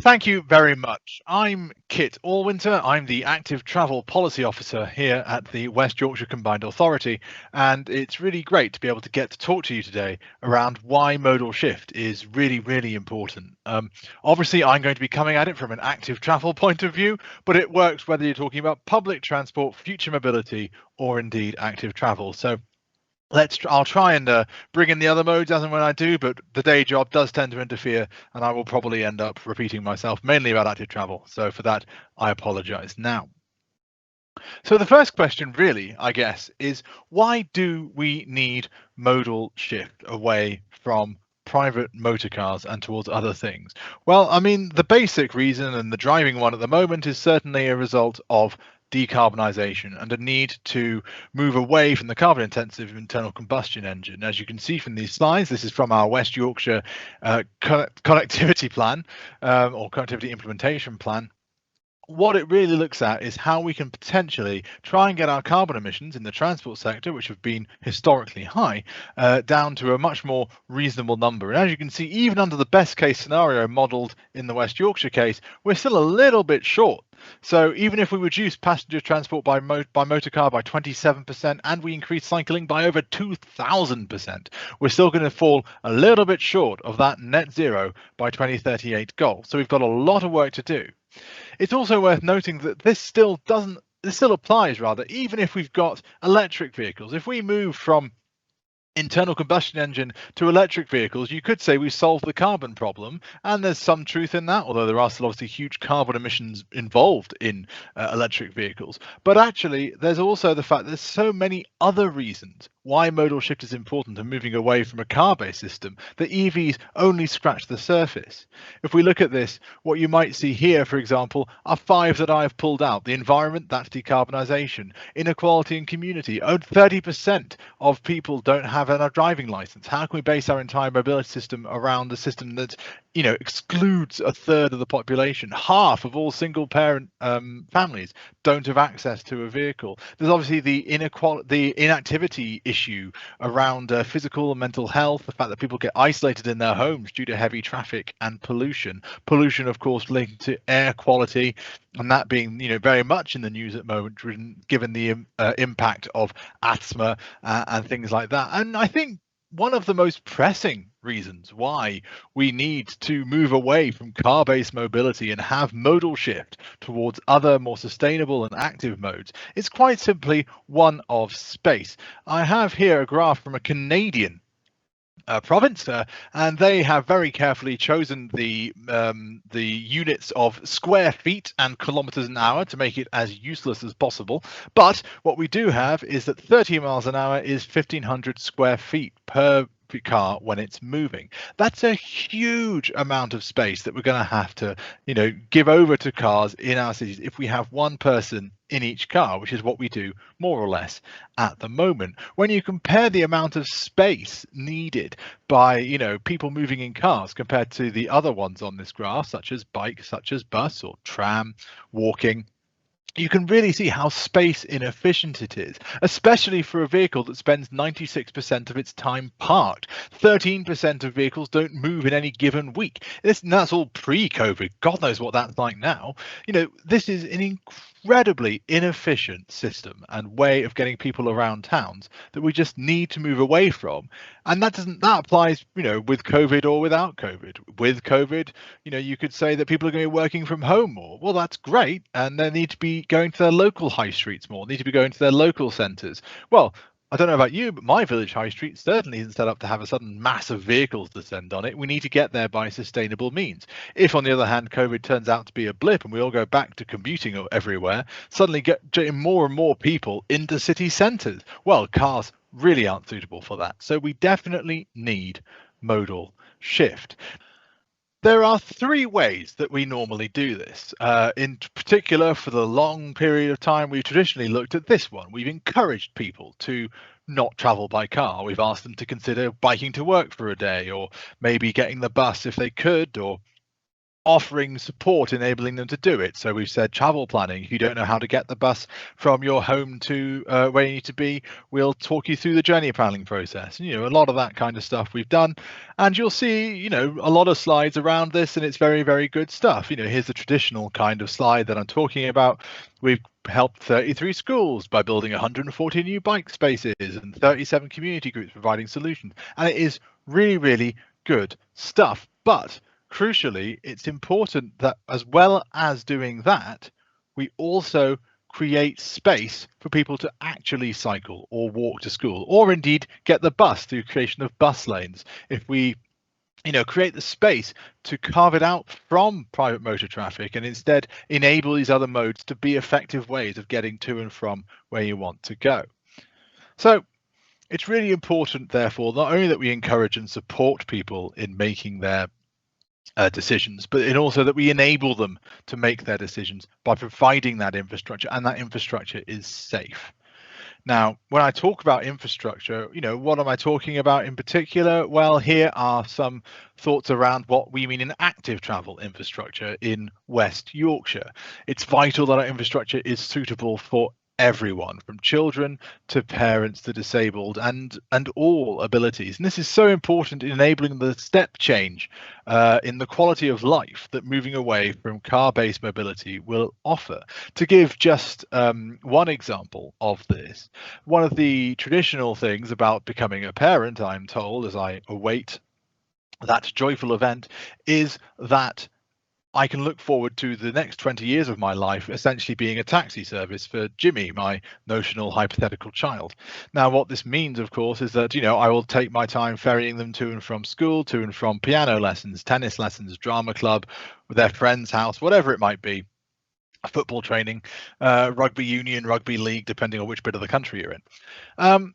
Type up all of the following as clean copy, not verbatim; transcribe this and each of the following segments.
Thank you very much. I'm Kit Allwinter. I'm the Active Travel Policy Officer here at the West Yorkshire Combined Authority, and it's really great to be able to get to talk to you today around why modal shift is really, really important. Obviously, I'm going to be coming at it from an active travel point of view, but it works whether you're talking about public transport, future mobility, or indeed active travel. So I'll try and bring in the other modes as and when I do, but the day job does tend to interfere, and I will probably end up repeating myself mainly about active travel. So for that, I apologize now. So the first question really, I guess, is why do we need modal shift away from private motor cars and towards other things? Well, I mean, the basic reason and the driving one at the moment is certainly a result of decarbonisation and a need to move away from the carbon intensive internal combustion engine. As you can see from these slides, this is from our West Yorkshire connectivity plan or connectivity implementation plan. What it really looks at is how we can potentially try and get our carbon emissions in the transport sector, which have been historically high, down to a much more reasonable number. And as you can see, even under the best case scenario modelled in the West Yorkshire case, we're still a little bit short. So even if we reduce passenger transport by motor car by 27% and we increase cycling by over 2,000%, we're still going to fall a little bit short of that net zero by 2038 goal. So we've got a lot of work to do. It's also worth noting that this still applies rather, even if we've got electric vehicles. If we move from internal combustion engine to electric vehicles, you could say we solved the carbon problem, and there's some truth in that, although there are still obviously huge carbon emissions involved in electric vehicles. But actually, there's also the fact there's so many other reasons why modal shift is important and moving away from a car-based system that EVs only scratch the surface. If we look at this, what you might see here, for example, are 5 that I've pulled out. The environment, that's decarbonisation. Inequality in community. 30% of people don't have a driving license. How can we base our entire mobility system around a system that, excludes a third of the population? Half of all single parent families don't have access to a vehicle. There's obviously the inactivity issue around physical and mental health, the fact that people get isolated in their homes due to heavy traffic and pollution. Pollution, of course, linked to air quality, and that being very much in the news at the moment, given the impact of asthma and things like that. And I think one of the most pressing reasons why we need to move away from car-based mobility and have modal shift towards other more sustainable and active modes is quite simply one of space. I have here a graph from a Canadian province, and they have very carefully chosen the units of square feet and kilometers an hour to make it as useless as possible. But what we do have is that 30 miles an hour is 1,500 square feet per car when it's moving. That's a huge amount of space that we're going to have to give over to cars in our cities if we have one person in each car, which is what we do more or less at the moment. When you compare the amount of space needed by people moving in cars compared to the other ones on this graph, such as bike, such as bus or tram, walking, you can really see how space inefficient it is, especially for a vehicle that spends 96% of its time parked. 13% of vehicles don't move in any given week. That's all pre-COVID. God knows what that's like now. This is an incredibly inefficient system and way of getting people around towns that we just need to move away from. And that applies, with COVID or without COVID. With COVID, you could say that people are going to be working from home more. Well, that's great. And they need to be going to their local high streets more, need to be going to their local centres. Well, I don't know about you, but my village high street certainly isn't set up to have a sudden mass of vehicles descend on it. We need to get there by sustainable means. If, on the other hand, COVID turns out to be a blip and we all go back to commuting everywhere, suddenly getting more and more people into city centres, well, cars really aren't suitable for that. So we definitely need modal shift. There are 3 ways that we normally do this. In particular, for the long period of time, we've traditionally looked at this one. We've encouraged people to not travel by car. We've asked them to consider biking to work for a day, or maybe getting the bus if they could, or offering support, enabling them to do it. So we've said travel planning. If you don't know how to get the bus from your home to where you need to be, we'll talk you through the journey planning process. A lot of that kind of stuff we've done, and you'll see a lot of slides around this, and it's very, very good stuff. Here's the traditional kind of slide that I'm talking about. We've helped 33 schools by building 140 new bike spaces and 37 community groups providing solutions, and it is really, really good stuff. But crucially, it's important that as well as doing that, we also create space for people to actually cycle or walk to school, or indeed get the bus through creation of bus lanes. If we create the space to carve it out from private motor traffic and instead enable these other modes to be effective ways of getting to and from where you want to go. So it's really important, therefore, not only that we encourage and support people in making their decisions, but also that we enable them to make their decisions by providing that infrastructure, and that infrastructure is safe. Now, when I talk about infrastructure, what am I talking about in particular? Well, here are some thoughts around what we mean in active travel infrastructure in West Yorkshire. It's vital that our infrastructure is suitable for everyone, from children to parents to disabled, and all abilities. And this is so important in enabling the step change in the quality of life that moving away from car-based mobility will offer. To give just one example of this, one of the traditional things about becoming a parent, I'm told, as I await that joyful event, is that I can look forward to the next 20 years of my life essentially being a taxi service for Jimmy, my notional hypothetical child. Now, what this means, of course, is that, I will take my time ferrying them to and from school, to and from piano lessons, tennis lessons, drama club, their friend's house, whatever it might be, football training, rugby union, rugby league, depending on which bit of the country you're in.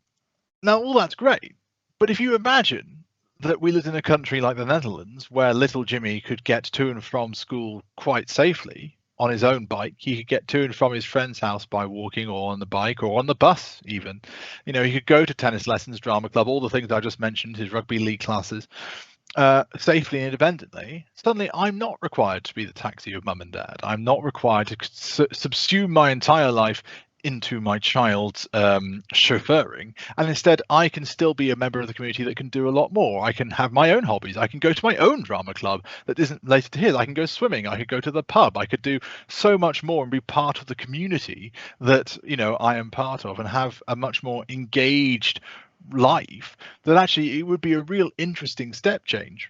Now, all that's great. But if you imagine that we lived in a country like the Netherlands, where little Jimmy could get to and from school quite safely on his own bike. He could get to and from his friend's house by walking, or on the bike, or on the bus even. He could go to tennis lessons, drama club, all the things I just mentioned, his rugby league classes, safely and independently. Suddenly I'm not required to be the taxi of mum and dad. I'm not required to subsume my entire life into my child's chauffeuring, and instead I can still be a member of the community that can do a lot more. I can have my own hobbies. I can go to my own drama club that isn't related to his. I can go swimming. I could go to the pub. I could do so much more and be part of the community that I am part of, and have a much more engaged life. That actually it would be a real interesting step change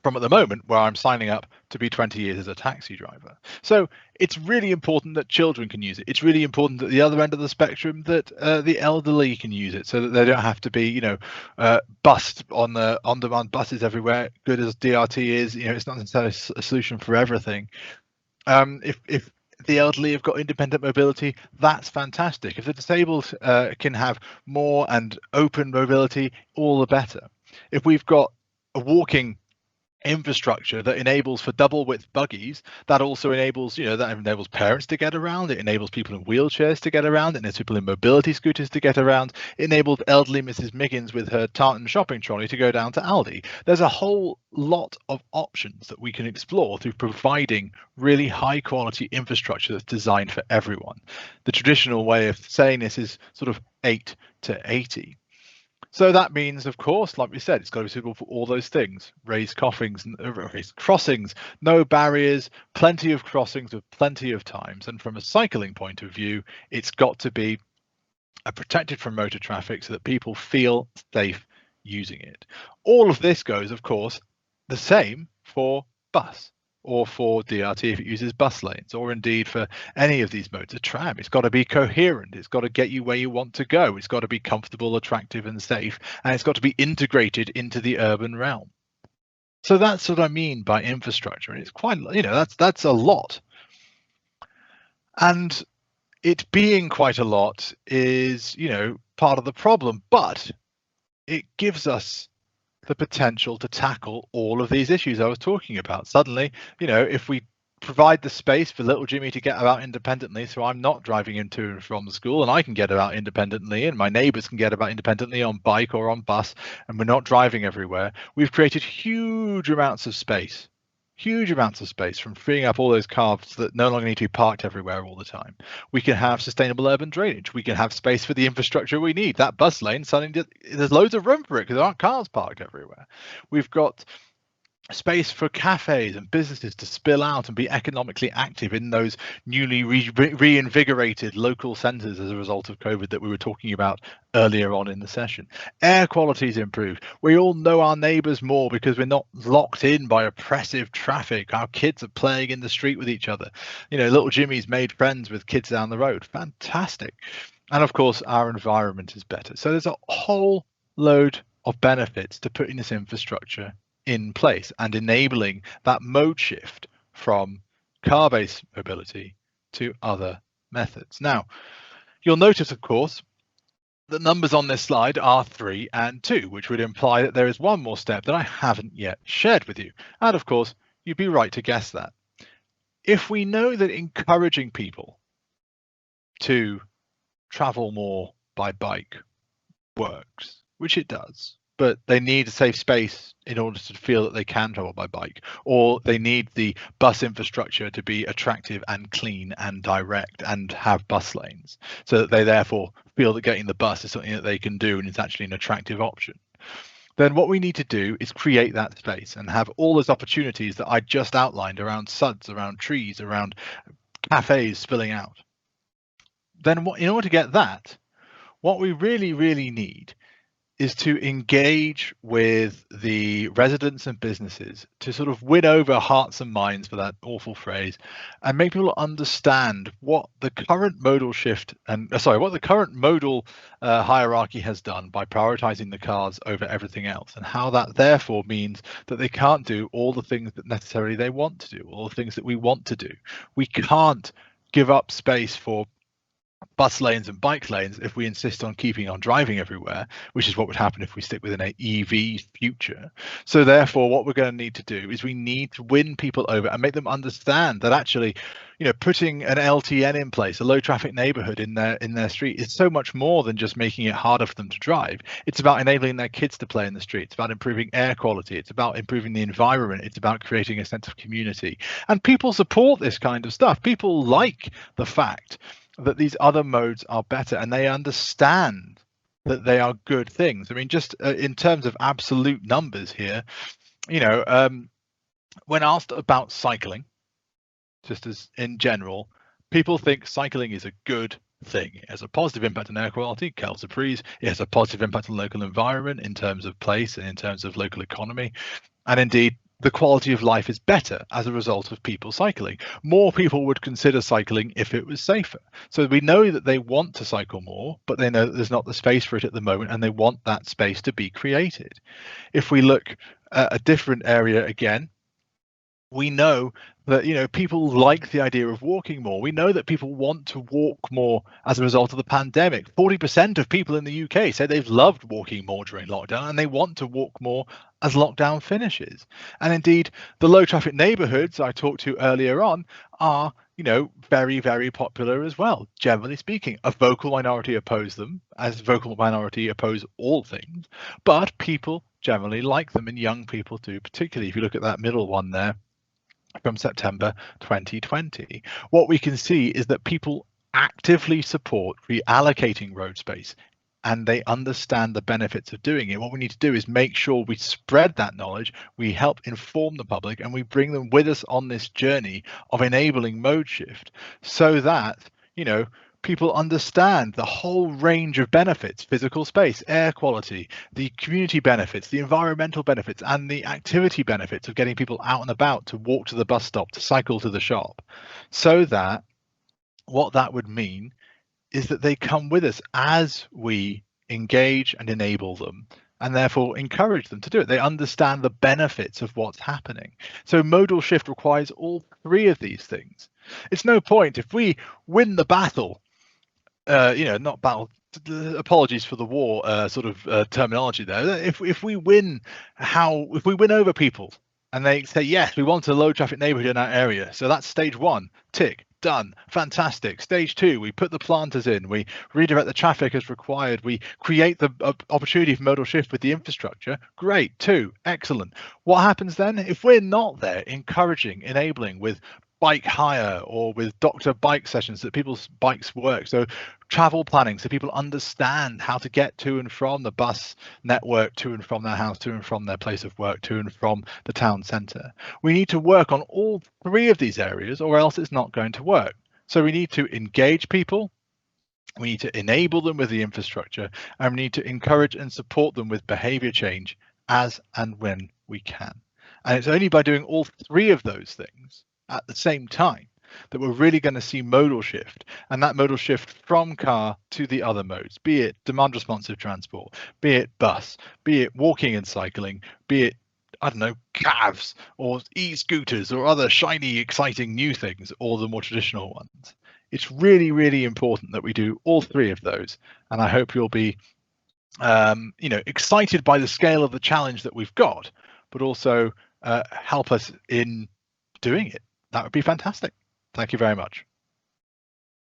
from at the moment, where I'm signing up to be 20 years as a taxi driver. So it's really important that children can use it. It's really important at the other end of the spectrum that the elderly can use it, so that they don't have to be, bussed on the on-demand buses everywhere. Good as DRT is, it's not necessarily a solution for everything. If the elderly have got independent mobility, that's fantastic. If the disabled can have more and open mobility, all the better. If we've got a walking infrastructure that enables for double width buggies, that also enables parents to get around, it enables people in wheelchairs to get around, it enables people in mobility scooters to get around, it enabled elderly Mrs. Miggins with her tartan shopping trolley to go down to Aldi. There's a whole lot of options that we can explore through providing really high quality infrastructure that's designed for everyone. The traditional way of saying this is sort of 8 to 80. So that means, of course, like we said, it's got to be suitable for all those things. Raised crossings, no barriers, plenty of crossings with plenty of times. And from a cycling point of view, it's got to be protected from motor traffic so that people feel safe using it. All of this goes, of course, the same for bus, or for DRT if it uses bus lanes, or indeed for any of these modes. A tram, it's got to be coherent, it's got to get you where you want to go, it's got to be comfortable, attractive and safe, and it's got to be integrated into the urban realm. So that's what I mean by infrastructure, and it's quite, that's a lot. And it being quite a lot is, part of the problem, but it gives us the potential to tackle all of these issues I was talking about. Suddenly, if we provide the space for little Jimmy to get about independently, so I'm not driving him to and from school, and I can get about independently, and my neighbors can get about independently on bike or on bus, and we're not driving everywhere, we've created huge amounts of space huge amounts of space from freeing up all those cars that no longer need to be parked everywhere all the time. We can have sustainable urban drainage. We can have space for the infrastructure we need. That bus lane, suddenly there's loads of room for it because there aren't cars parked everywhere. We've got space for cafes and businesses to spill out and be economically active in those newly reinvigorated local centres as a result of COVID that we were talking about earlier on in the session. Air quality is improved. We all know our neighbours more because we're not locked in by oppressive traffic. Our kids are playing in the street with each other. Little Jimmy's made friends with kids down the road. Fantastic. And of course, our environment is better. So there's a whole load of benefits to putting this infrastructure in place and enabling that mode shift from car-based mobility to other methods. Now, you'll notice, of course, the numbers on this slide are 3 and 2, which would imply that there is one more step that I haven't yet shared with you. And of course, you'd be right to guess that. If we know that encouraging people to travel more by bike works, which it does, but they need a safe space in order to feel that they can travel by bike, or they need the bus infrastructure to be attractive and clean and direct and have bus lanes, so that they therefore feel that getting the bus is something that they can do and it's actually an attractive option. Then what we need to do is create that space and have all those opportunities that I just outlined around suds, around trees, around cafes spilling out. Then in order to get that, what we really, really need is to engage with the residents and businesses to sort of win over hearts and minds, for that awful phrase, and make people understand what the current modal shift and what the current modal hierarchy has done by prioritizing the cars over everything else, and how that therefore means that they can't do all the things that necessarily they want to do, all the things that we want to do. We can't give up space for bus lanes and bike lanes if we insist on keeping on driving everywhere, which is what would happen if we stick with an EV future. So therefore, what we're going to need to do is we need to win people over and make them understand that actually, putting an LTN in place, a low traffic neighborhood in their street, is so much more than just making it harder for them to drive. It's about enabling their kids to play in the street. It's about improving air quality. It's about improving the environment. It's about creating a sense of community. And people support this kind of stuff. People like the fact that these other modes are better, and they understand that they are good things. I mean, just in terms of absolute numbers here, when asked about cycling, just as in general, people think cycling is a good thing. It has a positive impact on air quality, Kel's Surprise. It has a positive impact on local environment in terms of place and in terms of local economy. And indeed, the quality of life is better as a result of people cycling. More people would consider cycling if it was safer. So we know that they want to cycle more, but they know that there's not the space for it at the moment, and they want that space to be created. If we look at a different area again, we know that people like the idea of walking more. We know that people want to walk more as a result of the pandemic. 40% of people in the UK say they've loved walking more during lockdown, and they want to walk more as lockdown finishes. And indeed, the low traffic neighborhoods I talked to earlier on are very, very popular as well. Generally speaking, a vocal minority oppose them, as vocal minority oppose all things, but people generally like them, and young people do, particularly if you look at that middle one there from September 2020. What we can see is that people actively support reallocating road space, and they understand the benefits of doing it. What we need to do is make sure we spread that knowledge, we help inform the public, and we bring them with us on this journey of enabling mode shift, so that people understand the whole range of benefits: physical space, air quality, the community benefits, the environmental benefits, and the activity benefits of getting people out and about, to walk to the bus stop, to cycle to the shop. So that what that would mean is that they come with us as we engage and enable them, and therefore encourage them to do it. They understand the benefits of what's happening. So modal shift requires all 3 of these things. It's no point if we win the battle, not battle, apologies for the war terminology there. If we win over people and they say, yes, we want a low traffic neighborhood in our area, so that's stage 1, tick. done. Fantastic. Stage 2, we put the planters in, we redirect the traffic as required, we create the opportunity for modal shift with the infrastructure. Great. 2, excellent. What happens then if we're not there encouraging, enabling with bike hire or with doctor bike sessions that people's bikes work? So travel planning, so people understand how to get to and from the bus network, to and from their house, to and from their place of work, to and from the town centre. We need to work on all 3 of these areas, or else it's not going to work. So we need to engage people, we need to enable them with the infrastructure, and we need to encourage and support them with behaviour change as and when we can. And it's only by doing all 3 of those things at the same time that we're really going to see modal shift, and that modal shift from car to the other modes, be it demand responsive transport, be it bus, be it walking and cycling, be it, I don't know, cabs or e-scooters or other shiny, exciting new things, or the more traditional ones. It's really, really important that we do all 3 of those, and I hope you'll be excited by the scale of the challenge that we've got, but also help us in doing it. That would be fantastic. Thank you very much.